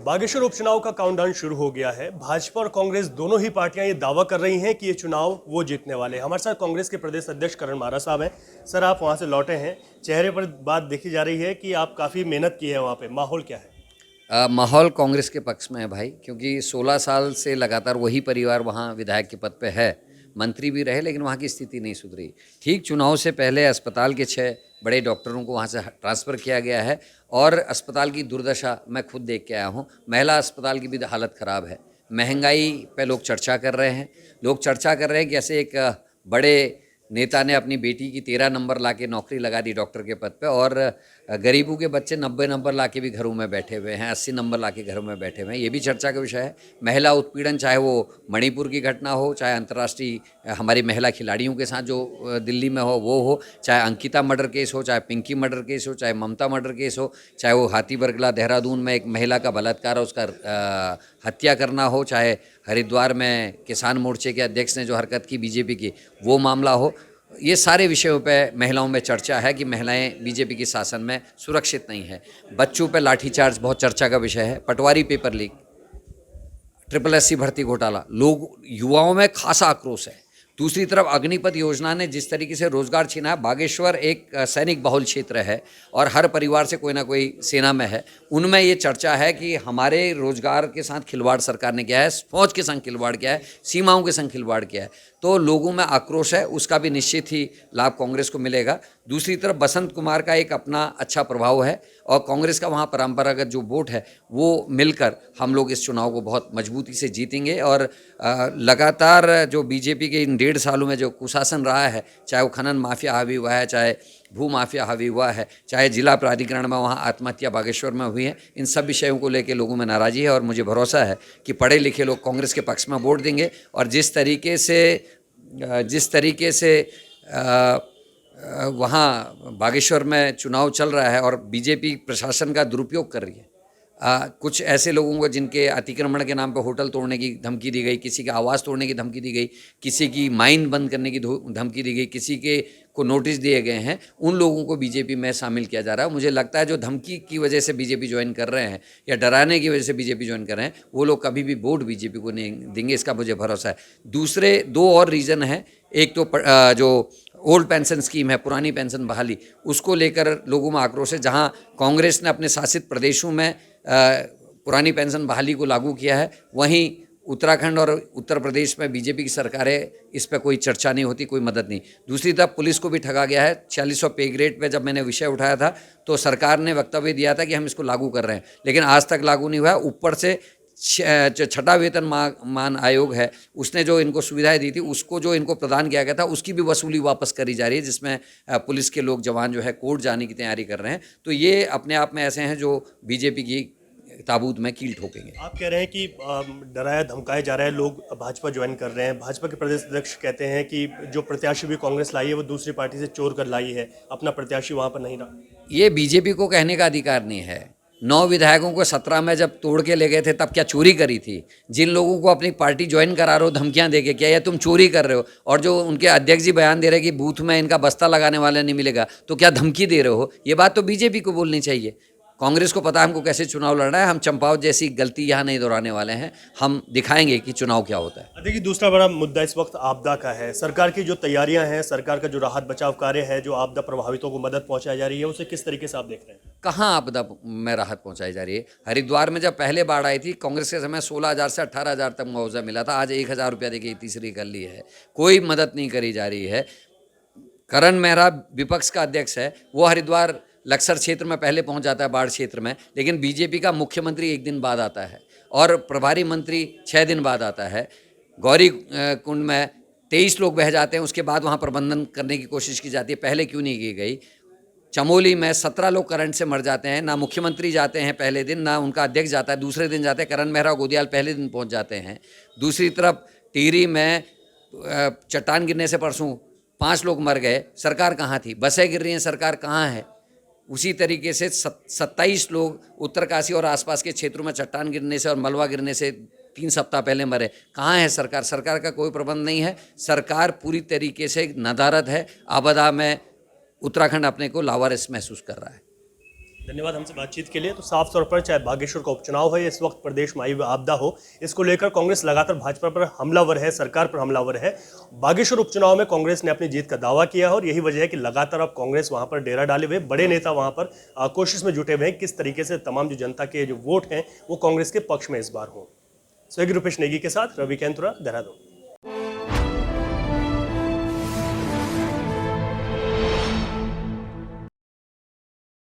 बागेश्वर उपचुनाव का काउंटडाउन शुरू हो गया है। भाजपा और कांग्रेस दोनों ही पार्टियां ये दावा कर रही हैं कि ये चुनाव वो जीतने वाले हैं। हमारे साथ कांग्रेस के प्रदेश अध्यक्ष करण मारा साहब हैं। सर, आप वहां से लौटे हैं, चेहरे पर बात देखी जा रही है कि आप काफ़ी मेहनत की है वहां पे। माहौल क्या है? माहौल कांग्रेस के पक्ष में है भाई, क्योंकि 16 साल से लगातार वही परिवार वहाँ विधायक के पद पे है, मंत्री भी रहे, लेकिन वहाँ की स्थिति नहीं सुधरी। ठीक चुनाव से पहले अस्पताल के 6 बड़े डॉक्टरों को वहाँ से ट्रांसफ़र किया गया है और अस्पताल की दुर्दशा मैं खुद देख के आया हूँ। महिला अस्पताल की भी हालत ख़राब है। महंगाई पे लोग चर्चा कर रहे हैं। लोग चर्चा कर रहे हैं कि ऐसे एक बड़े नेता ने अपनी बेटी की 13 नंबर ला के नौकरी लगा दी डॉक्टर के पद पे, और गरीबों के बच्चे 90 नंबर ला के भी घरों में बैठे हुए हैं, 80 नंबर ला के घरों में बैठे हुए हैं। ये भी चर्चा का विषय है। महिला उत्पीड़न, चाहे वो मणिपुर की घटना हो, चाहे अंतर्राष्ट्रीय हमारी महिला खिलाड़ियों के साथ जो दिल्ली में हो वो हो, चाहे अंकिता मर्डर केस हो, चाहे पिंकी मर्डर केस हो, चाहे ममता मर्डर केस हो, चाहे वो हाथी बरगला देहरादून में एक महिला का बलात्कार और उसका हत्या करना हो, चाहे हरिद्वार में किसान मोर्चे के अध्यक्ष ने जो हरकत की बीजेपी की वो मामला हो। ये सारे विषयों पे महिलाओं में चर्चा है कि महिलाएं बीजेपी के शासन में सुरक्षित नहीं है। बच्चों पे लाठीचार्ज बहुत चर्चा का विषय है। पटवारी पेपर लीक, ट्रिपल एससी भर्ती घोटाला, लोग युवाओं में खासा आक्रोश है। दूसरी तरफ अग्निपथ योजना ने जिस तरीके से रोजगार छीना है, बागेश्वर एक सैनिक बहुल क्षेत्र है और हर परिवार से कोई ना कोई सेना में है। उनमें ये चर्चा है कि हमारे रोजगार के साथ खिलवाड़ सरकार ने किया है, फौज के संग खिलवाड़ किया है, सीमाओं के संग खिलवाड़ किया है। तो लोगों में आक्रोश है, उसका भी निश्चित ही लाभ कांग्रेस को मिलेगा। दूसरी तरफ बसंत कुमार का एक अपना अच्छा प्रभाव है और कांग्रेस का वहाँ परंपरागत जो वोट है वो मिलकर हम लोग इस चुनाव को बहुत मजबूती से जीतेंगे। और लगातार जो बीजेपी के इन 1.5 सालों में जो कुशासन रहा है, चाहे वो खनन माफिया हावी हुआ है, चाहे भू माफिया हावी हुआ है, चाहे जिला प्राधिकरण में वहाँ आत्महत्या बागेश्वर में हुई है, इन सब विषयों को लेकर लोगों में नाराज़ी है। और मुझे भरोसा है कि पढ़े लिखे लोग कांग्रेस के पक्ष में वोट देंगे। और जिस तरीके से वहाँ बागेश्वर में चुनाव चल रहा है और बीजेपी प्रशासन का दुरुपयोग कर रही है, कुछ ऐसे लोगों को जिनके अतिक्रमण के नाम पर होटल तोड़ने की धमकी दी गई, किसी का आवास तोड़ने की धमकी दी गई, किसी की माइन बंद करने की धमकी दी गई, किसी के को नोटिस दिए गए हैं, उन लोगों को बीजेपी में शामिल किया जा रहा है। मुझे लगता है जो धमकी की वजह से बीजेपी ज्वाइन कर रहे हैं या डराने की वजह से बीजेपी ज्वाइन कर रहे हैं, वो लोग कभी भी वोट बीजेपी को नहीं देंगे, इसका मुझे भरोसा है। दूसरे 2 और रीज़न है। एक तो जो ओल्ड पेंशन स्कीम है, पुरानी पेंशन बहाली, उसको लेकर लोगों में आक्रोश है। जहां कांग्रेस ने अपने शासित प्रदेशों में पुरानी पेंशन बहाली को लागू किया है, वहीं उत्तराखंड और उत्तर प्रदेश में बीजेपी की सरकारें, इस पर कोई चर्चा नहीं होती, कोई मदद नहीं। दूसरी तरफ पुलिस को भी ठगा गया है। 4600 पे ग्रेड पे जब मैंने विषय उठाया था तो सरकार ने वक्तव्य दिया था कि हम इसको लागू कर रहे हैं, लेकिन आज तक लागू नहीं हुआ है। ऊपर से छठा वेतन मान आयोग है, उसने जो इनको सुविधाएं दी थी, उसको जो इनको प्रदान किया गया था, उसकी भी वसूली वापस करी जा रही है, जिसमें पुलिस के लोग जवान जो है कोर्ट जाने की तैयारी कर रहे हैं। तो ये अपने आप में ऐसे हैं जो बीजेपी की ताबूत में कील ठोकेंगे। आप कह रहे हैं कि डराया धमकाए जा रहे हैं, लोग भाजपा ज्वाइन कर रहे हैं। भाजपा के प्रदेश अध्यक्ष कहते हैं कि जो प्रत्याशी भी कांग्रेस लाई है वो दूसरी पार्टी से चोर कर लाई है, अपना प्रत्याशी वहां पर नहीं रहा। ये बीजेपी को कहने का अधिकार नहीं है। 9 विधायकों को 17 में जब तोड़ के ले गए थे तब क्या चोरी करी थी? जिन लोगों को अपनी पार्टी ज्वाइन करा रहे हो धमकियां दे के, क्या ये तुम चोरी कर रहे हो? और जो उनके अध्यक्ष जी बयान दे रहे हैं कि बूथ में इनका बस्ता लगाने वाला नहीं मिलेगा, तो क्या धमकी दे रहे हो? ये बात तो बीजेपी को बोलनी चाहिए। कांग्रेस को पता है हमको कैसे चुनाव लड़ना है। हम चंपावत जैसी गलती यहाँ नहीं दोहराने वाले हैं। हम दिखाएंगे कि चुनाव क्या होता है। देखिए, दूसरा बड़ा मुद्दा इस वक्त आपदा का है। सरकार की जो तैयारियां हैं, सरकार का जो राहत बचाव कार्य है, जो आपदा प्रभावितों को मदद पहुंचाई जा रही है, उसे किस तरीके से आप देख रहे हैं? कहाँ आपदा में राहत पहुंचाई जा रही है? हरिद्वार में जब पहले बाढ़ आई थी, कांग्रेस के समय 16,000 से 18,000 तक मुआवजा मिला था। आज 1,000 रुपया देखिए तीसरी गली है, कोई मदद नहीं करी जा रही है। करण मेहरा विपक्ष का अध्यक्ष है, वो हरिद्वार लक्सर क्षेत्र में पहले पहुंच जाता है, बाढ़ क्षेत्र में, लेकिन बीजेपी का मुख्यमंत्री 1 दिन बाद आता है और प्रभारी मंत्री 6 दिन बाद आता है। गौरी कुंड में 23 लोग बह जाते हैं, उसके बाद वहां प्रबंधन करने की कोशिश की जाती है, पहले क्यों नहीं की गई? चमोली में 17 लोग करंट से मर जाते हैं, ना मुख्यमंत्री जाते हैं पहले दिन, ना उनका अध्यक्ष जाता है, दूसरे दिन जाते हैं। करण मेहरा गोदियाल पहले दिन पहुंच जाते हैं। दूसरी तरफ टिहरी में चट्टान गिरने से परसों 5 लोग मर गए, सरकार कहाँ थी? बसें गिर रही हैं, सरकार कहाँ है? उसी तरीके से 27 लोग उत्तरकाशी और आसपास के क्षेत्रों में चट्टान गिरने से और मलबा गिरने से 3 सप्ताह पहले मरे। कहाँ है सरकार? सरकार का कोई प्रबंध नहीं है। सरकार पूरी तरीके से नदारद है। आपदा में उत्तराखंड अपने को लावारिस महसूस कर रहा है। धन्यवाद हमसे बातचीत के लिए। तो साफ तौर पर चाहे बागेश्वर का उपचुनाव है, इस वक्त प्रदेश में आई हुई आपदा हो, इसको लेकर कांग्रेस लगातार भाजपा पर हमलावर है, सरकार पर हमलावर है। बागेश्वर उपचुनाव में कांग्रेस ने अपनी जीत का दावा किया है और यही वजह है कि लगातार अब कांग्रेस वहां पर डेरा डाले हुए, बड़े नेता वहां पर कोशिश में जुटे हुए हैं किस तरीके से तमाम जो जनता के जो वोट हैं वो कांग्रेस के पक्ष में इस बार हो। सहयोगी रूपेश नेगी के साथ रवि कैंतुरा, देहरादून।